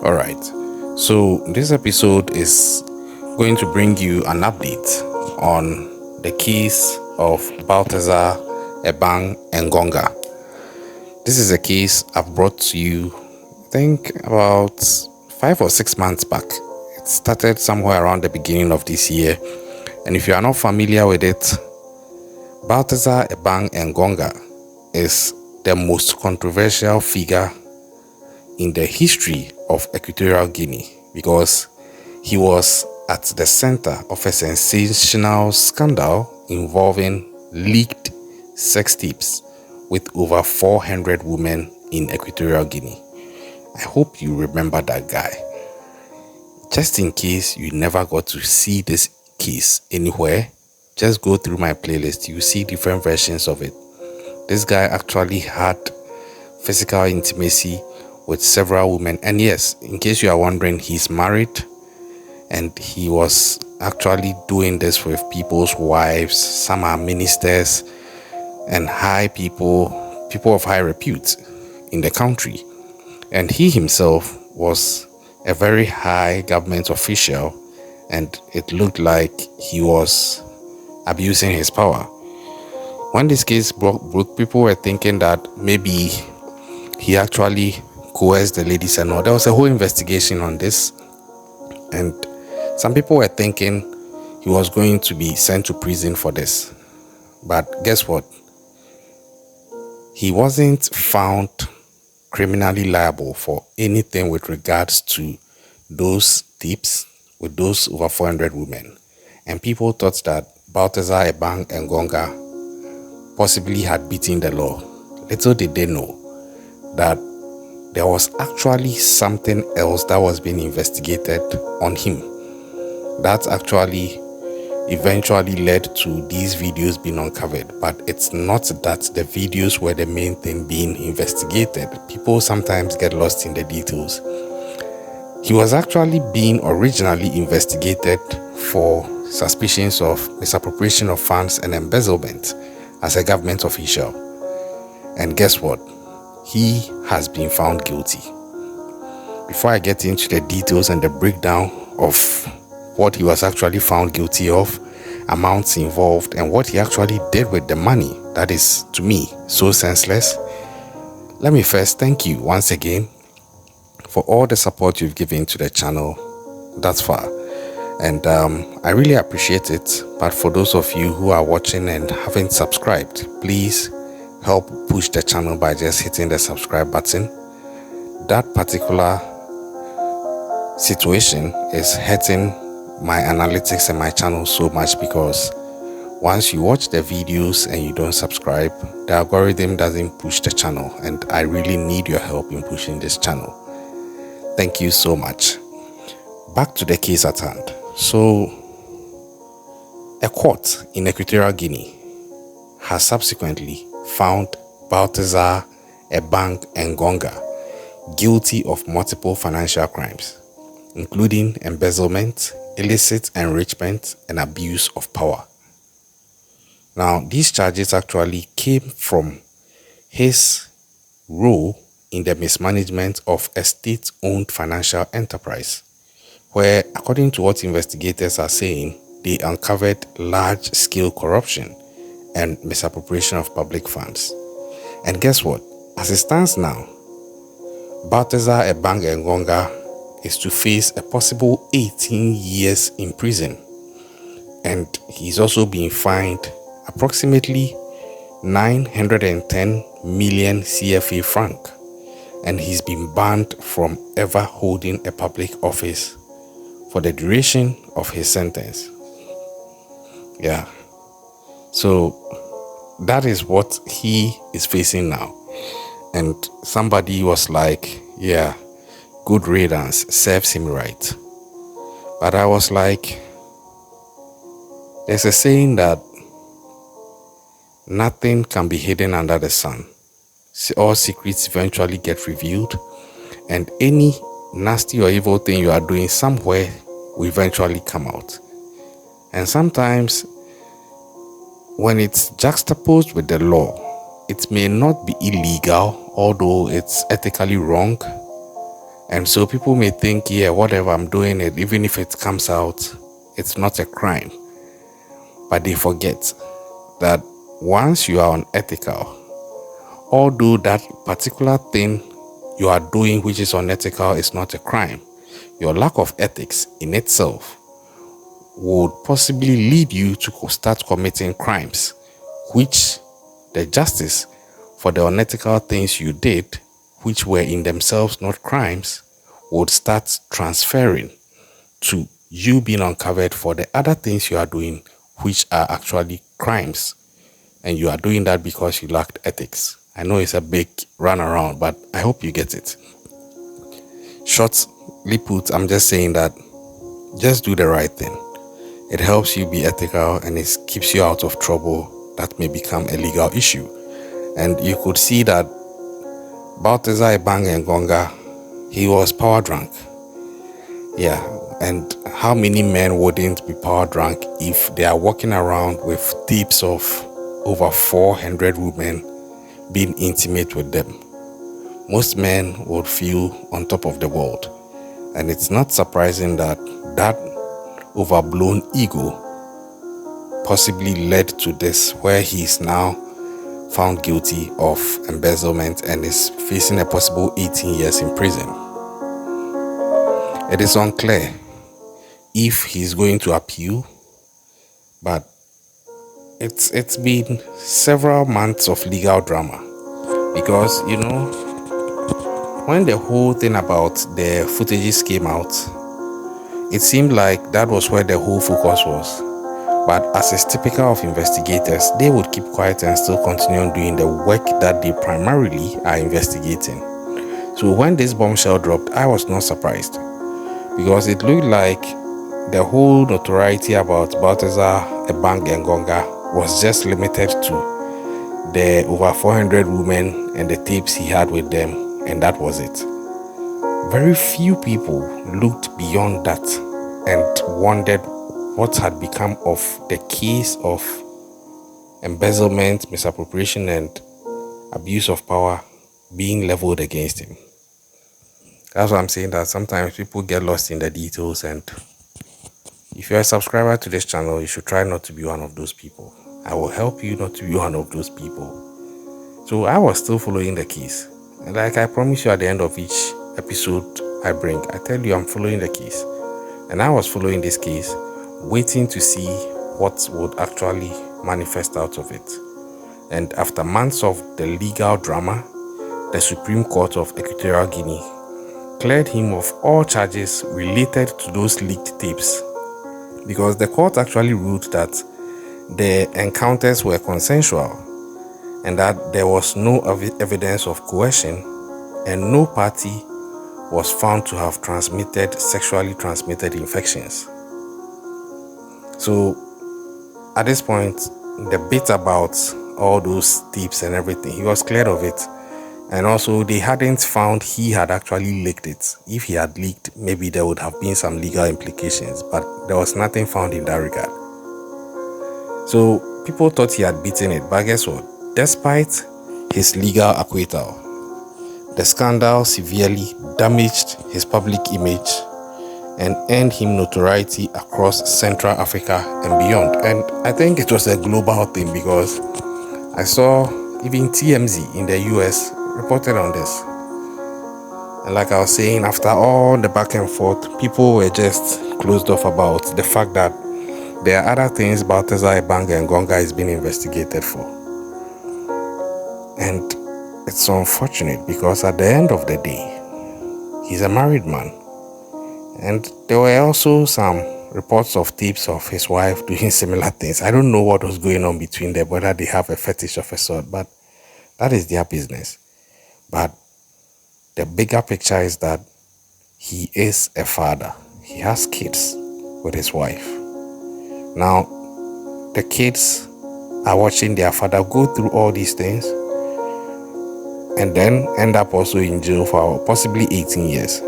All right. So this episode is going to bring you an update on the case of Battazar Engonga. This is a case I've brought to you, I think, about 5 or 6 months back. It started somewhere around the beginning of this year. And if you are not familiar with it, Battazar Engonga is the most controversial figure in the history of Equatorial Guinea because he was at the center of a sensational scandal involving leaked sex tapes with over 400 women in Equatorial Guinea. I hope you remember that guy. Just in case you never got to see this case anywhere, just go through my playlist. You see different versions of it. This guy actually had physical intimacy with several women. And yes, in case you are wondering, he's married and he was actually doing this with people's wives. Some are ministers and high people of high repute in the country. And he himself was a very high government official, and it looked like he was abusing his power. When this case broke, people were thinking that maybe he actually coerced the ladies and all. There was a whole investigation on this, and some people were thinking he was going to be sent to prison for this. But guess what? He wasn't found criminally liable for anything with regards to those tips with those over 400 women. And people thought that Battazar Engonga possibly had beaten the law. Little did they know that there was actually something else that was being investigated on him. That actually eventually led to these videos being uncovered. But it's not that the videos were the main thing being investigated. People sometimes get lost in the details. He was actually being originally investigated for suspicions of misappropriation of funds and embezzlement as a government official. And guess what? He has been found guilty. Before I get into the details and the breakdown of what he was actually found guilty of, amounts involved, and what he actually did with the money that is, to me, so senseless, let me first thank you once again for all the support you've given to the channel thus far. And I really appreciate it. But for those of you who are watching and haven't subscribed, please help push the channel by just hitting the subscribe button. That particular situation is hurting my analytics and my channel so much because once you watch the videos and you don't subscribe, the algorithm doesn't push the channel, and I really need your help in pushing this channel. Thank you so much. Back to the case at hand. So, a court in Equatorial Guinea has subsequently found Battazar Engonga guilty of multiple financial crimes, including embezzlement, illicit enrichment, and abuse of power. Now, these charges actually came from his role in the mismanagement of a state-owned financial enterprise, where, according to what investigators are saying, they uncovered large-scale corruption and misappropriation of public funds. And guess what? As it stands now, Battazar Engonga is to face a possible 18 years in prison. And he's also being fined approximately 910 million CFA franc. And he's been banned from ever holding a public office for the duration of his sentence. Yeah. So that is what he is facing now. And somebody was like, yeah, good riddance, serves him right. But I was like, there's a saying that nothing can be hidden under the sun. All secrets eventually get revealed, and any nasty or evil thing you are doing somewhere will eventually come out. And sometimes when it's juxtaposed with the law, it may not be illegal, although it's ethically wrong, And so people may think, yeah, whatever I'm doing, it, even if it comes out, it's not a crime. But they forget that once you are unethical, although that particular thing you are doing which is unethical is not a crime, your lack of ethics in itself would possibly lead you to start committing crimes, which the justice for the unethical things you did, which were in themselves not crimes, would start transferring to you being uncovered for the other things you are doing, which are actually crimes. And you are doing that because you lacked ethics. I know it's a big runaround, but I hope you get it. Shortly put, I'm just saying that just do the right thing. It helps you be ethical and it keeps you out of trouble that may become a legal issue. And you could see that Battazar Engonga, he was power drunk. Yeah, and how many men wouldn't be power drunk if they are walking around with tips of over 400 women being intimate with them? Most men would feel on top of the world. And it's not surprising that that overblown ego possibly led to this, where he is now found guilty of embezzlement and is facing a possible 18 years in prison. It is unclear if he's going to appeal, but it's been several months of legal drama because, you know, when the whole thing about the footages came out, it seemed like that was where the whole focus was. But as is typical of investigators, they would keep quiet and still continue on doing the work that they primarily are investigating. So when this bombshell dropped, I was not surprised because it looked like the whole notoriety about Battazar Engonga was just limited to the over 400 women and the tapes he had with them, and that was it. Very few people looked beyond that and wondered what had become of the case of embezzlement, misappropriation, and abuse of power being leveled against him. That's why I'm saying that sometimes people get lost in the details, and if you're a subscriber to this channel, you should try not to be one of those people. I will help you not to be one of those people. So I was still following the case. And like I promise you at the end of each episode I bring, I tell you I'm following the case. And I was following this case, waiting to see what would actually manifest out of it. And after months of the legal drama, the Supreme Court of Equatorial Guinea cleared him of all charges related to those leaked tapes, because the court actually ruled that the encounters were consensual and that there was no evidence of coercion and no party was found to have transmitted sexually transmitted infections. So at this point, the bit about all those tips and everything, he was cleared of it. And also they hadn't found he had actually leaked it. If he had leaked, maybe there would have been some legal implications, but there was nothing found in that regard. So people thought he had beaten it, but guess what? Despite his legal acquittal, the scandal severely damaged his public image and earned him notoriety across Central Africa and beyond. And I think it was a global thing because I saw even TMZ in the US reported on this. And like I was saying, after all the back and forth, people were just closed off about the fact that there are other things Battazar Engonga is being investigated for. And it's unfortunate because at the end of the day, he's a married man. And there were also some reports of tapes of his wife doing similar things. I don't know what was going on between them, whether they have a fetish of a sort, but that is their business. But the bigger picture is that he is a father. He has kids with his wife. Now, the kids are watching their father go through all these things and then end up also in jail for possibly 18 years.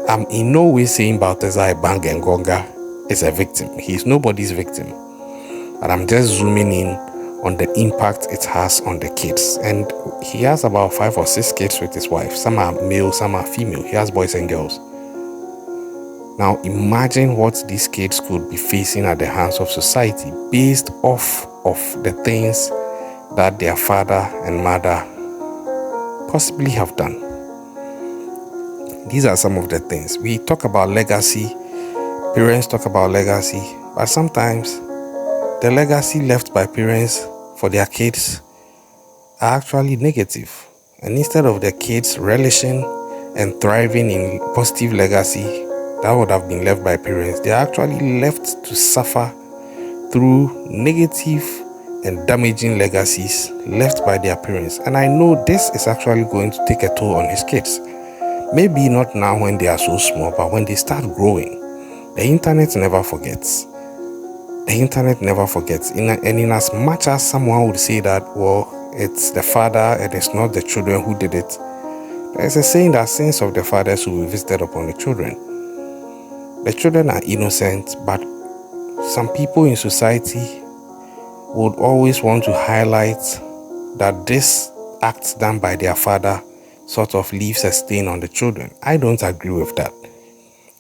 I'm in no way saying Battazar Engonga is a victim. He is nobody's victim. But I'm just zooming in on the impact it has on the kids. And he has about 5 or 6 kids with his wife. Some are male, some are female. He has boys and girls. Now imagine what these kids could be facing at the hands of society based off of the things that their father and mother possibly have done. These are some of the things. We talk about legacy. Parents talk about legacy. But sometimes the legacy left by parents for their kids are actually negative. And instead of the kids relishing and thriving in positive legacy that would have been left by parents, they are actually left to suffer through negative and damaging legacies left by their parents. And I know this is actually going to take a toll on his kids. Maybe not now when they are so small, but when they start growing. The internet never forgets. The internet never forgets. And in as much as someone would say that, well, it's the father and it's not the children who did it, there's a saying that sins of the fathers will be visited upon the children. The children are innocent, but some people in society would always want to highlight that this act done by their father sort of leaves a stain on the children. I don't agree with that.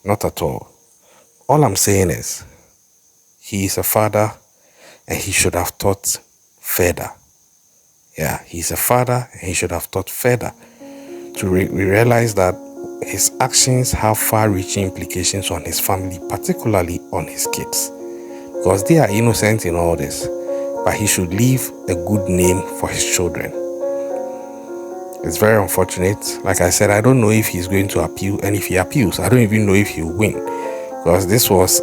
Not at all. All I'm saying is, he is a father and he should have taught further. Yeah, he's a father and he should have taught further. We realize that his actions have far-reaching implications on his family, particularly on his kids. Because they are innocent in all this. But he should leave a good name for his children. It's very unfortunate. Like I said, I don't know if he's going to appeal. And if he appeals, I don't even know if he'll win. Because this was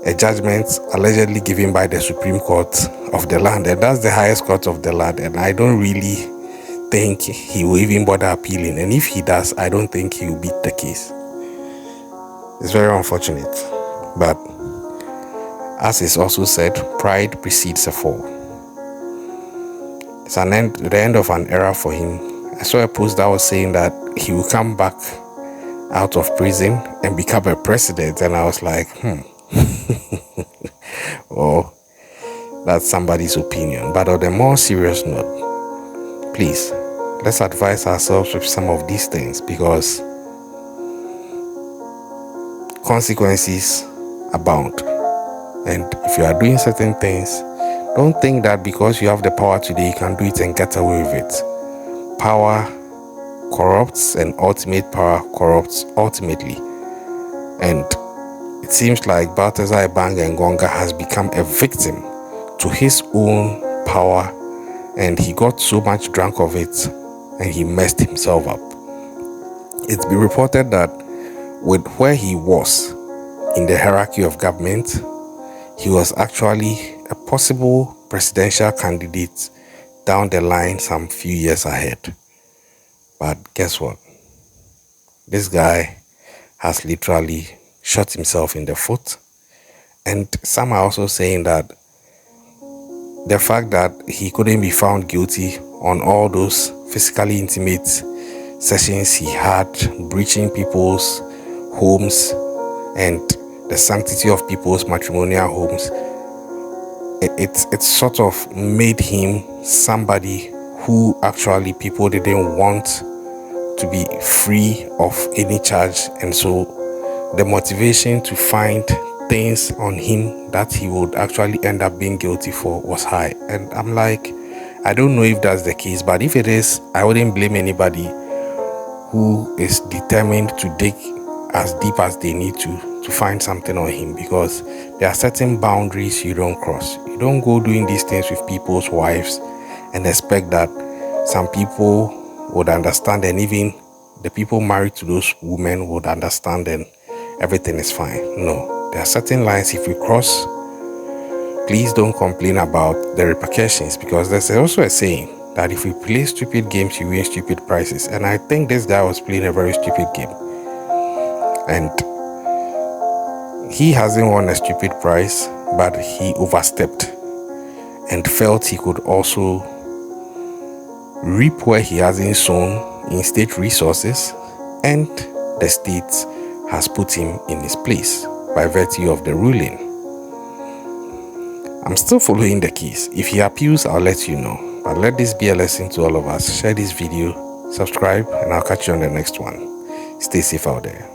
a judgment allegedly given by the Supreme Court of the land. And that's the highest court of the land. And I don't really think he will even bother appealing. And if he does, I don't think he will beat the case. It's very unfortunate. But as is also said, pride precedes a fall. It's the end of an era for him. I saw a post that was saying that he will come back out of prison and become a president. And I was like, well, that's somebody's opinion. But on a more serious note, please, let's advise ourselves with some of these things, because consequences abound. And if you are doing certain things, don't think that because you have the power today, you can do it and get away with it. Power corrupts, and ultimate power corrupts ultimately. And it seems like Battazar Engonga has become a victim to his own power, and he got so much drunk of it and he messed himself up. It's been reported that with where he was in the hierarchy of government, he was actually a possible presidential candidate down the line some few years ahead. But guess what? This guy has literally shot himself in the foot. And some are also saying that the fact that he couldn't be found guilty on all those physically intimate sessions he had, breaching people's homes and the sanctity of people's matrimonial homes, it sort of made him somebody who actually people didn't want to be free of any charge. And so the motivation to find things on him that he would actually end up being guilty for was high. And I'm like, I don't know if that's the case, but if it is, I wouldn't blame anybody who is determined to dig as deep as they need to find something on him, because there are certain boundaries you don't cross. You don't go doing these things with people's wives and expect that some people would understand, and even the people married to those women would understand and everything is fine. No, there are certain lines if you cross, please don't complain about the repercussions, because there's also a saying that if you play stupid games, you win stupid prizes. And I think this guy was playing a very stupid game. And he hasn't won a stupid prize, but he overstepped and felt he could also reap where he hasn't sown in state resources, and the state has put him in his place by virtue of the ruling. I'm still following the keys. If he appeals, I'll let you know. But let this be a lesson to all of us. Share this video, subscribe, and I'll catch you on the next one. Stay safe out there.